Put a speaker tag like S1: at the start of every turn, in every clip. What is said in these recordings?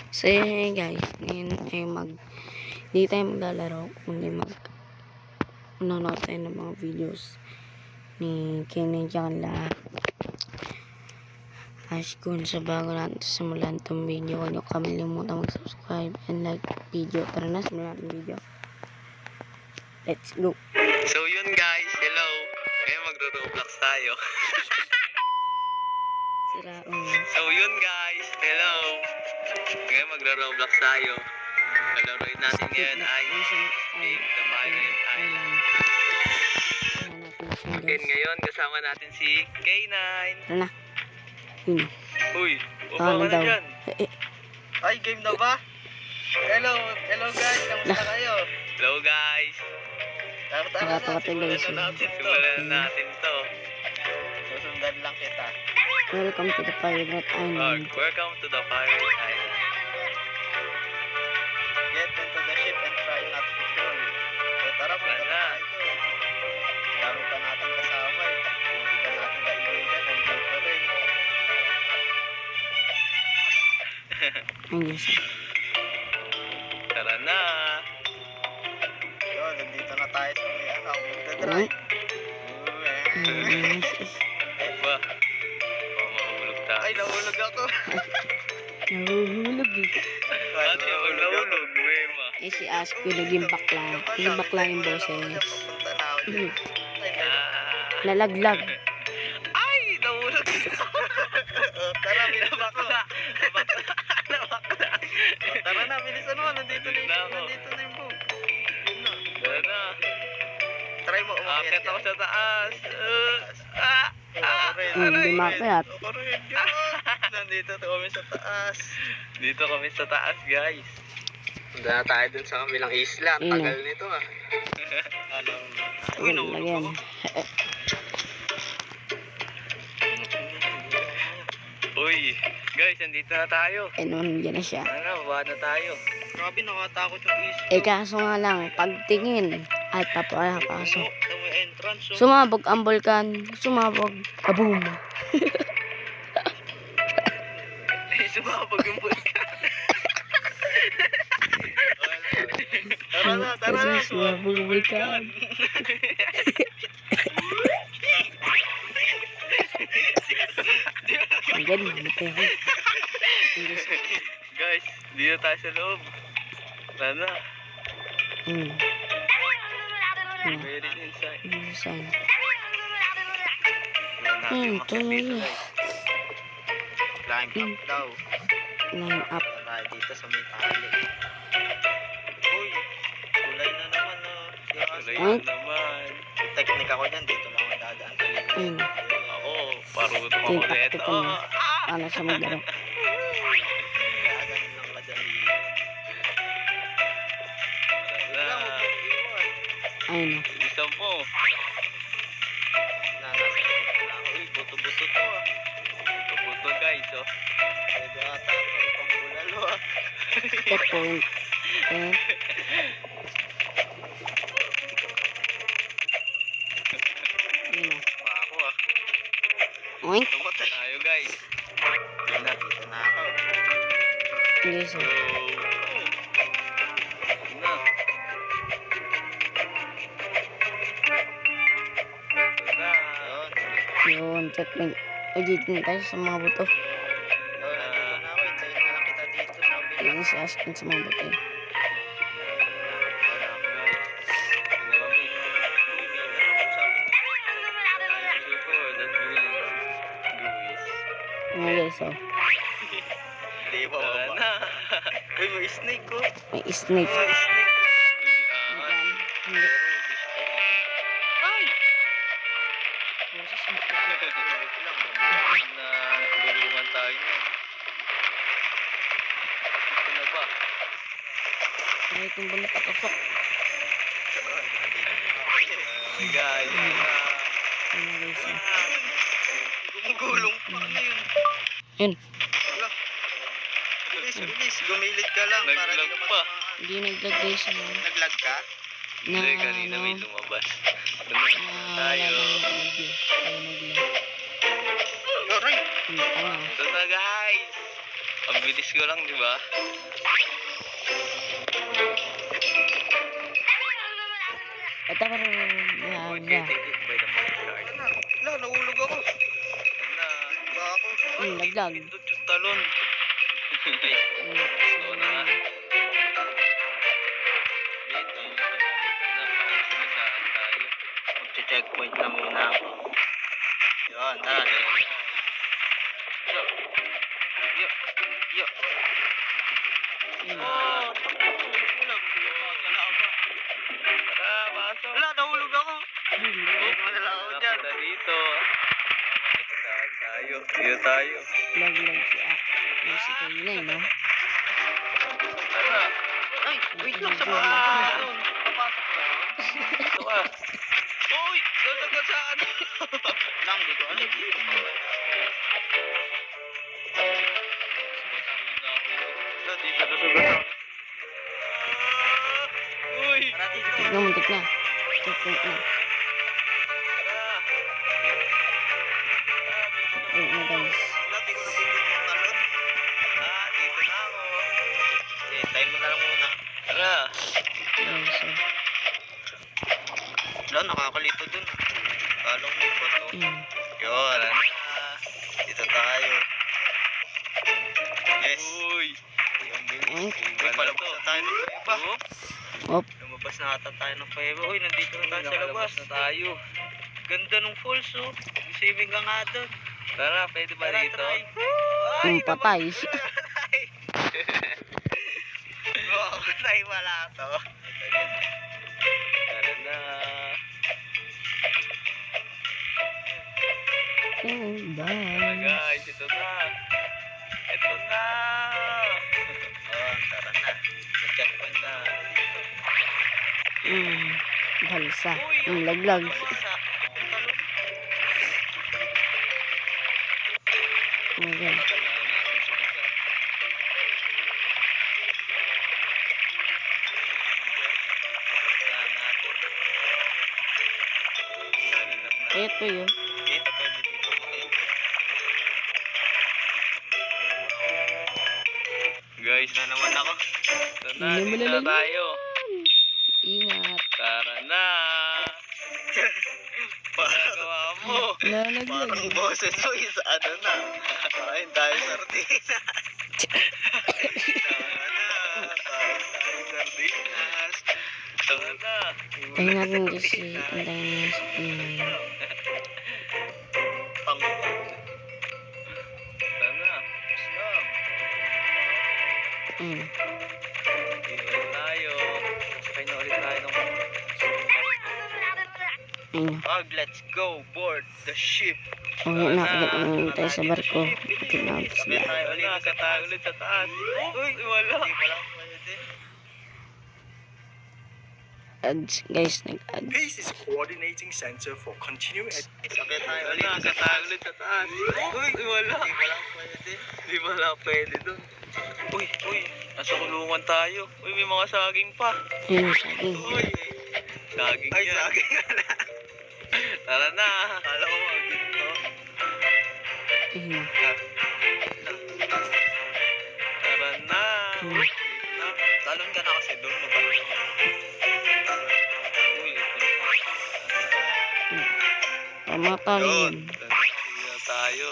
S1: So yun guys, ngayon ay hindi tayo maglalaro, kundi manonood tayo ng mga videos ni Kenny Janla Ashkun. Sa bago natin simulan itong video, huwag niyo kalimutan mag-subscribe and like video. Tara na, simulan natin video. Let's go.
S2: So yun guys, hello. Ngayon magro-roblox tayo. So yun guys, hello. Ngayon magro-roblox tayo. Lalaroin natin ngayon ay Escape the Violent Island. And ngayon kasama natin si K9.
S1: Tara na. Yun.
S2: Uy, upa ka na
S1: daw.
S2: dyan. Ay, game na ba? Hello guys, kamusta kayo? Hello guys. Simulan natin to. Susundan lang kita.
S1: Welcome to the Pirate Island.
S2: Welcome to the Pirate Island. Get into the ship and try not to fall. So tara, punta na tayo. Dami pa natin kasama eh. Yung iba natin kaibigan, nandito rin.
S1: Ayun siya.
S2: Tara na. Yun, nandito na tayo sa may magdadrive. Ba? Mahulog tayo. Ay, nahulog ako.
S1: Nahuhulog eh.
S2: Ano yung nahulog? Wema.
S1: Eh si Asko naging bakla. Naging bakla yung boses. Lalaglag.
S2: Ay, nahulog. Tara, binabakla. Tara na, bilisan mo. Nandito na yung book. Tara na. Try mo umakyat. Akit ako sa taas.
S1: Hindi makyat.
S2: Nandito kami sa taas. Dito kami sa taas, guys. Punta na tayo dun sa kabilang isla. Tagal nito ah.
S1: Ayun, lagyan.
S2: Uy, guys, nandito na tayo.
S1: Eh, nandiyan na siya.
S2: Ano, baba na tayo. Grabe, nakatakot yung isla.
S1: Eh, kaso nga lang, pagtingin, ay papakasok. Sumabog ang bulkan. Sumabog. Kaboom.
S2: Sumabog yung bulkan. Tara na.
S1: Sumabog ang bulkan. Again, mamatay ako.
S2: Guys, dito tayo sa loob. Tara na. Very inside.
S1: Inside.
S2: Ito yun. Climb up daw.
S1: Line up.
S2: Tara dito sa may tali. Uy, kulay na naman Kulay na naman. Teknik ako dyan, dito lang ako dadaan sa likod. Ako, parutong ako dito.
S1: Ano siya maglaro?
S2: Gagan lang madali.
S1: Ayun na.
S2: Isang po. Uy, buto-buto to ah. Buto-buto guys oh. Pwede ata ako pang bulalo ah.
S1: Checkpoint. Eh. Ayun na.
S2: Ako ah.
S1: Oink.
S2: Tumatay tayo guys. Dito na ako.
S1: Hindi siya. Yun, checkpoint. Ay, dito na tayo sa mga buto. Dito si Ashkin sa mga buto. Mga guys, oh.
S2: Uy, may snake ko.
S1: May snake.
S2: Nagulungan tayo niyan. Ito na ba?
S1: Ay, kung ba napatasok.
S2: Guys,
S1: Ano guys, oh.
S2: gumugulong pa. Ano yun?
S1: Yun.
S2: Bilis. Gumilid ka lang. Naglag pa.
S1: Hindi naglag guys.
S2: Naglag ka? Hindi, kanina may lumabas. Tayo.
S1: Ay, naglag.
S2: Ito na guys. Ang bilis ko lang, di ba?
S1: Ito pa rin.
S2: Uy,
S1: Yan.
S2: take it by the card. Wala, nahulog ako. Ayun na. Ba ako?
S1: Laglag.
S2: Pindot yung talon.
S1: Mm.
S2: Oo na nga. Wait, napakasaan tayo. Magche-checkpoint na muna ako. Yun, tara. Yo. Yo. Yo.
S1: Mm.
S2: Oh, wala. Wala ka. Tara, pasok. Wala, nahulog ako. Wala ako dyan. Punta dito. Saan tayo? Dito tayo.
S1: Laglag si Kayla, no?
S2: Tara. Ay, wait lang sa mga. Papasok ka. Dito ka. Uy! Dadag saan? Lang, di ko alam. Dito na sugat. Uy!
S1: Muntik na. Checkpoint na. Checkpoint na, guys.
S2: Dati ko napindot yung talon. Dito na ako. Time mo na lang muna. Tara.
S1: Guys, so.
S2: Wala, nakakalito dun. Kalong may bato. Yun. Dito tayo. Yes. Uy. Yung bilis. Uy, palabas na tayo ng kuweba.
S1: Op.
S2: Lumabas na ata tayo ng kuweba. Uy, nandito na tayo sa labas. Na tayo. Ganda ng falls, oh. Swimming ka nga dun. Tara, pwede ba dito?
S1: Patay.
S2: Oo, patay wala to. Tara na. Tara
S1: Bye.
S2: guys, ito na. Ito na. Tara na. Mag-checkpoint na.
S1: Balsa. Laglag. Oh my God. Ito yun.
S2: Dito pwede dito makita. Guys, na naman ako. Ito na,
S1: Hindi mo
S2: dito na
S1: lalagyan.
S2: tayo.
S1: Ingat.
S2: Tara na. Pagkagawa mo.
S1: Lalaglag.
S2: Parang boses mo is ano na. Kain tayo sardinas. Tara na. Kain tayo sardinas. Tara na.
S1: Tayo natin kasi antayin na si Pinay.
S2: Tara na. Iwan tayo. Sakay na ulit tayo ng
S1: Ayun.
S2: let's go board the ship.
S1: Okay na, agad naman tayo sa barko. Ikot na ako sila.
S2: Sakay tayo ulit sa taas. Uy, wala. Hindi pala pwede.
S1: Ads, guys, nag-ads.
S3: PACE is a coordinating center for continuous
S2: Sakay tayo ulit sa taas. Uy, wala. Hindi pala pwede. Hindi pala pwede dun. Uy, nasa kulungan tayo. Uy, may mga saging pa.
S1: Ayun, saging.
S2: Uy, saging yan. Ay, saging na. Tara na. Kala ko magin to.
S1: Ayun na.
S2: Tara na. Talon ka na kasi doon. Uy, ito na.
S1: Tama tayo yun.
S2: Hindi na tayo.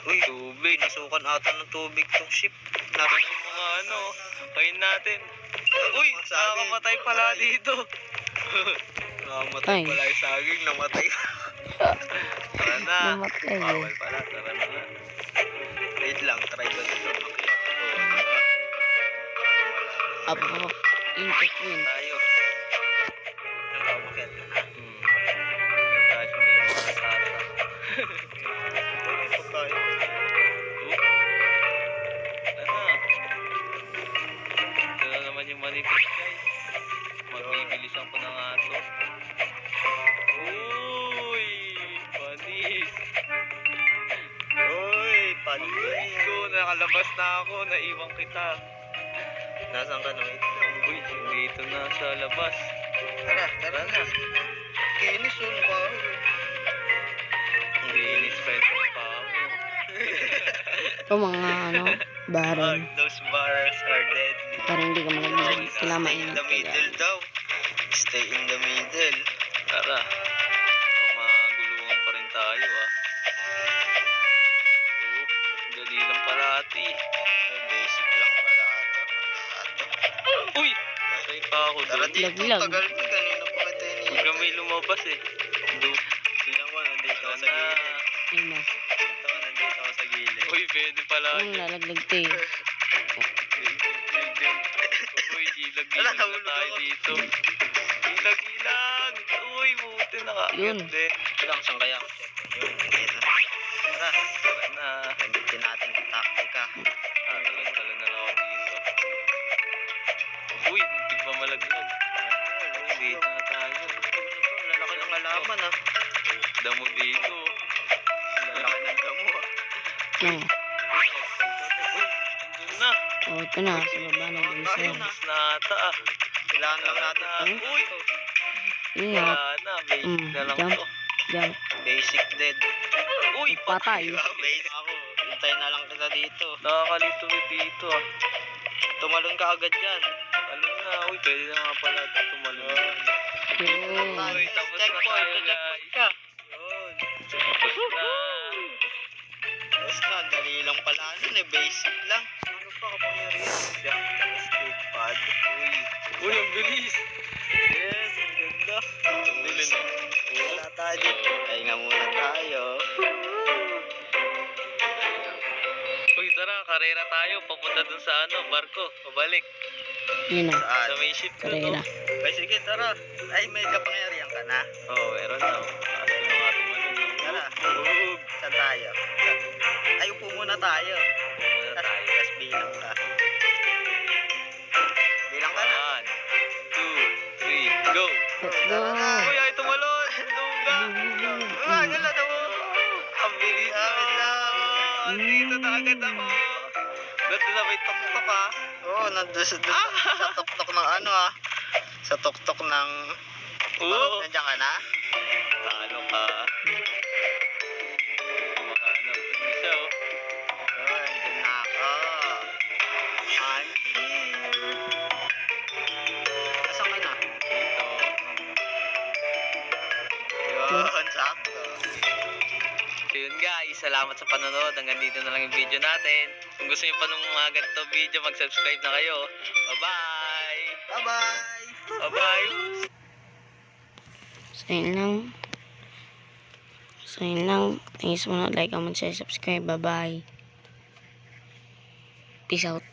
S2: Uy, tubig. Nasukan ata ng tubig tong ship. Naroon yung mga ano. Kain natin. Uy, nakakamatay pala dito. Nakamatay
S1: Ay.
S2: pala yung saging. Namatay. Tara na.
S1: Namatay eh.
S2: Bawal pala. Tara na nga. Wait lang. Try ba dito makiyak? Oo, diba?
S1: Up. Yung checkpoint.
S2: Tayo. Ang tao makiyak na. Tayo hindi yung mga tasa. Ito tayo. Ito na naman yung manipis guys. Magbibilisan ko na nga to. Uy! Panis! Uy! Panis! Ko, nakalabas na ako. Naiwan kita. Nasaan ka na? Uy, dito na sa labas. Tara na. Kinis yun, paro. Kinis pa ito, paro.
S1: Ito mga ano, Barren.
S2: Those bars are dead.
S1: Para hindi ka malaglag. Kailangan
S2: Stay in
S1: maingat
S2: the
S1: ka
S2: middle
S1: dyan.
S2: daw. Stay in the middle. Tara. Magulungan pa rin tayo Oh, dali lang pala ate. Basic lang pala ata. Uy! Masay pa ako doon. Tara dito,
S1: Laglag.
S2: tagal mo. Kanina pa kita iniintay. Huwag may lumabas Tingnan mo, nandito ako sa gilid.
S1: Ayun na.
S2: Ito, nandito ako sa gilid. Uy, pwede pala.
S1: Ang lalaglag te.
S2: Uy, ilag-ilag na tayo dito. Ilag-ilag! Uy, buti
S1: Yun.
S2: Ilang, saan kaya? Yun, ito na. Tara na. Gamitin natin ang taktika. Talon-talon na lang ako dito. Uy, muntik pa malaglag. Dito na tayo. Lalaki ng halaman Damo dito. Lalaki ng damo
S1: No.
S2: Uy, andun na.
S1: Oh, ito na. Sa baba na yung sir.
S2: Mas na ata Kailangan lang natin. Uy!
S1: Ingat.
S2: Wala na. Basic na lang
S1: Jump.
S2: to.
S1: Jump.
S2: Basic dead. Uy!
S1: Patay.
S2: Basic ako. Hintay na lang kita dito. Nakakalito dito Tumalon ka agad dyan. Tumalon na. Uy, pwede na nga pala tumalon.
S1: Yun.
S2: Uy, tapos na tayo guys. Yun. Tapos na. Tapos na. Dali lang pala. Basic lang. Ano pa kapangyarihan? Jump ka escape pad. Uy, ang bilis. Yes, ang ganda. Ang bilis Wala tayo dito. Pahinga muna tayo. Uy, tara, karera tayo. Papunta dun sa barko. Pabalik.
S1: Yun na.
S2: Sa may ship ko,
S1: Karera.
S2: Ay, sige, tara. Ay, may kapangyarihan ka na. Oo, meron na. Kaso nung ating Tara. Saan tayo? Ay, upo muna tayo. Tapos bilang ka. Bilang ka na. 1, 2, 3, go!
S1: Let's go.
S2: Uy, ay tumalon! Duga! Ah, gala na mo! Ang bilis Dito na agad ako! Nandun na may tok-tok Oo, nandun sa tok-tok ng Sa tok-tok ng... Nandiyan ka na? Talo ka. Makahanap din siya andun na ako. I'm here. Nasaan ka na? Dito. Yun, sakto. So yun guys, salamat sa panonood. Hanggang dito na lang yung video natin. Kung gusto nyo pa nung mga ganito video, mag-subscribe na kayo. Bye-bye! Bye-bye! Bye-bye!
S1: So yun lang. Thanks muna. Like, comment, share, subscribe. Bye-bye. Peace out.